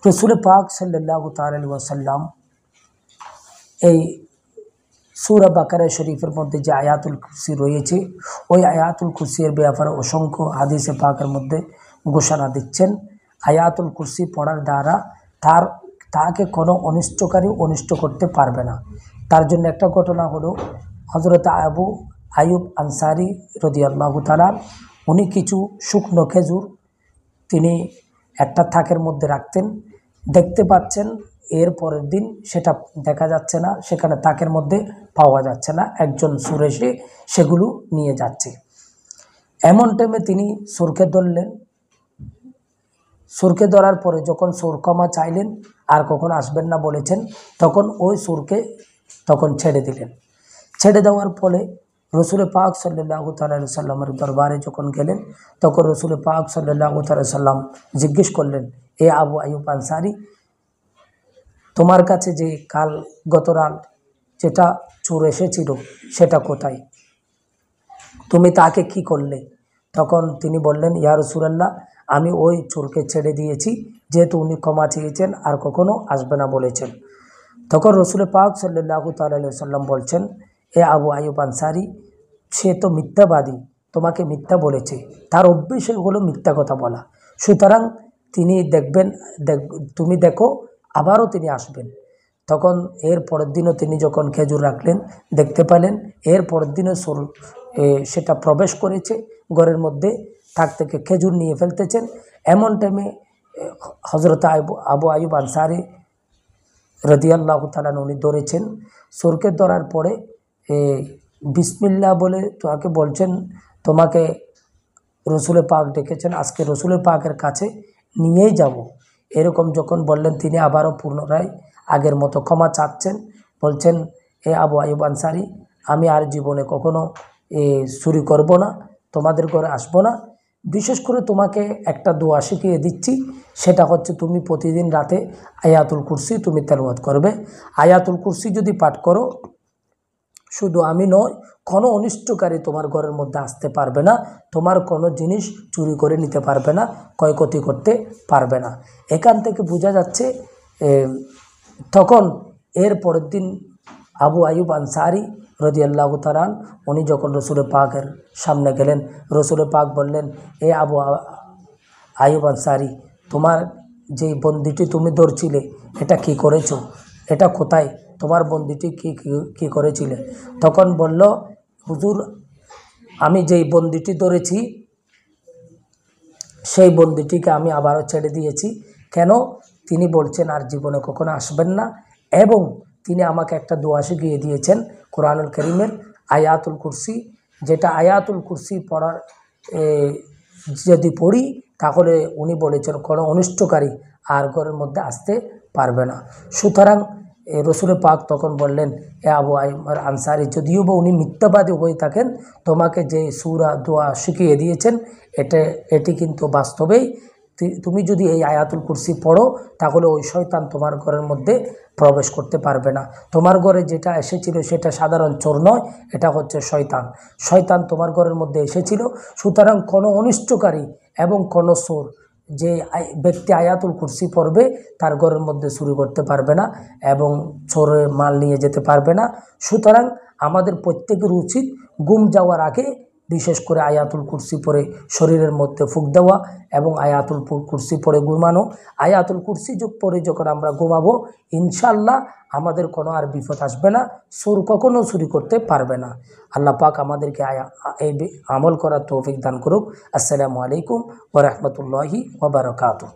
রসুল পাক সাল্লাল্লাহু তাআলা আলাইহি ওয়াসাল্লাম এই সূরা বাকারা শরীফের মধ্যে যে আয়াতুল কুরসি রয়েছে, ওই আয়াতুল কুরসির ব্যাপারে অসংখ্য হাদিসে পাকের মধ্যে ঘোষণা দিচ্ছেন। আয়াতুল কুরসি পড়ার দ্বারা তাকে কোনো অনিষ্টকারী অনিষ্ট করতে পারবে না। তার জন্য একটা ঘটনা হলো, হযরত আবু আইয়ুব আনসারী রাদিয়াল্লাহু তাআলা, উনি কিছু শুকনো খেজুর তিনি একটা থাকের মধ্যে রাখতেন। দেখতে পাচ্ছেন এর পরের দিন সেটা দেখা যাচ্ছে না, সেখানে তাকের মধ্যে পাওয়া যাচ্ছে না, একজন চোর এসে সেগুলো নিয়ে যাচ্ছে। এমন টাইমে তিনি চোরকে ধরলেন। চোরকে ধরার পরে যখন চোর ক্ষমা চাইলেন, আর কখনো আসবেন না বলেছেন, তখন ওই চোরকে তখন ছেড়ে দিলেন। ছেড়ে দেওয়ার ফলে রসুল পাক সাল্লাল্লাহু তাআলা আলাইহি সাল্লামের দরবারে যখন গেলেন, তখন রসুল পাক সাল্লাল্লাহু তাআলা সাল্লাম জিজ্ঞেস করলেন, এ আবু আইয়ুব আনসারী, তোমার কাছে যে গতরাত যেটা চোর এসেছিল সেটা কোথায়? তুমি তাকে কি করলে? তখন তিনি বললেন, ইয়া রাসূলুল্লাহ, আমি ওই চোরকে ছেড়ে দিয়েছি, যেহেতু উনি ক্ষমা চেয়েছেন আর কখনো আসবে না বলেছেন। তখন রসুল পাক সাল্লাল্লাহু তাআলা আলাইহি সাল্লাম বলছেন, এ আবু আইয়ুব আনসারী, সে তো মিথ্যাবাদী, তোমাকে মিথ্যা বলেছে, তার অভ্যেস হলো মিথ্যা কথা বলা। সুতরাং তিনি তুমি দেখো, আবারও তিনি আসবেন। তখন এর পরের দিনও তিনি যখন খেজুর রাখলেন, দেখতে পেলেন এর পরের দিনও চোর সেটা প্রবেশ করেছে ঘরের মধ্যে, তাক থেকে খেজুর নিয়ে ফেলতেছেন। এমন টাইমে হযরত আবু আইয়ুব আনসারী রাদিয়াল্লাহু তাআলা উনি ধরেছেন। চোরকে ধরার পরে বিসমিল্লাহ বলে তাকে বলছেন, তোমাকে রসুল পাক ডেকেছেন, আজকে রসুল পাকের কাছে নিয়েই যাব। এরকম যখন বললেন, তিনি আবারও পুনরায় আগের মতো ক্ষমা চাচ্ছেন। বলছেন, এ আবু আইয়ুব আনসারী, আমি আর জীবনে কখনো চুরি করব না, তোমাদের ঘরে আসব না। বিশেষ করে তোমাকে একটা দোয়া শিখিয়ে দিচ্ছি, সেটা হচ্ছে তুমি প্রতিদিন রাতে আয়াতুল কুরসি তুমি তেলাওয়াত করবে। আয়াতুল কুরসি যদি পাঠ করো, শুধু আমি নয়, কোনো অনিষ্টকারী তোমার ঘরের মধ্যে আসতে পারবে না, তোমার কোনো জিনিস চুরি করে নিতে পারবে না, ক্ষয়ক্ষতি করতে পারবে না। এখান থেকে বোঝা যাচ্ছে। তখন এর পরের দিন আবু আইয়ুব আনসারী রাদিয়াল্লাহু তাআলা উনি যখন রসুল পাকের সামনে গেলেন, রসুল পাক বললেন, এ আবু আইয়ুব আনসারী, তোমার যে বন্দিটি তুমি ধরছিলে এটা কি করেছো? এটা কোথায়? তোমার বন্দিটি কি করেছিলে? তখন বলল, হুজুর, আমি যেই বন্দিটি ধরেছি সেই বন্দিটিকে আমি আবারও ছেড়ে দিয়েছি। কেন? তিনি বলছেন আর জীবনে কখনো আসবেন না, এবং তিনি আমাকে একটা দোয়া শিখিয়ে দিয়েছেন কোরআনুল কারীমের আয়াতুল কুরসি, যেটা আয়াতুল কুরসি পড়ার যদি পড়ি, তাহলে উনি বলেছেন কোনো অনিষ্টকারী আর ঘরের মধ্যে আসতে পারবে না। সুতরাং রসুল পাক তখন বললেন, এ আবু আইয়ুব আনসারী, যদিও বা উনি মিথ্যাবাদী হয়ে থাকেন, তোমাকে যে সূরা দোয়া শিখিয়ে দিয়েছেন এটি কিন্তু বাস্তবেই, তুমি যদি এই আয়াতুল কুরসি পড়ো, তাহলে ওই শয়তান তোমার ঘরের মধ্যে প্রবেশ করতে পারবে না। তোমার ঘরে যেটা এসেছিল সেটা সাধারণ চোর নয়, এটা হচ্ছে শয়তান। শয়তান তোমার ঘরের মধ্যে এসেছিল। সুতরাং কোনো অনিষ্টকারী এবং কোনো চোর, যে ব্যক্তি আয়াতুল কুরসি পড়বে, তার ঘরের মধ্যে চুরি করতে পারবে না এবং চোরের মাল নিয়ে যেতে পারবে না। সুতরাং আমাদের প্রত্যেকের উচিত ঘুম যাওয়ার আগে বিশেষ করে আয়াতুল কুরসি পড়ে শরীরের মধ্যে ফুঁক দেওয়া এবং আয়াতুল কুরসি পড়ে ঘুমানো। আয়াতুল কুরসি পড়ে যখন আমরা ঘুমাবো, ইনশাআল্লাহ আমাদের কোনো আর বিপদ আসবে না, চোর কখনো চুরি করতে পারবে না। আল্লাহ পাক আমাদেরকে এই আমল করার তৌফিক দান করুক। আসসালামু আলাইকুম ওয়া রাহমাতুল্লাহি ওয়া বারাকাতুহু।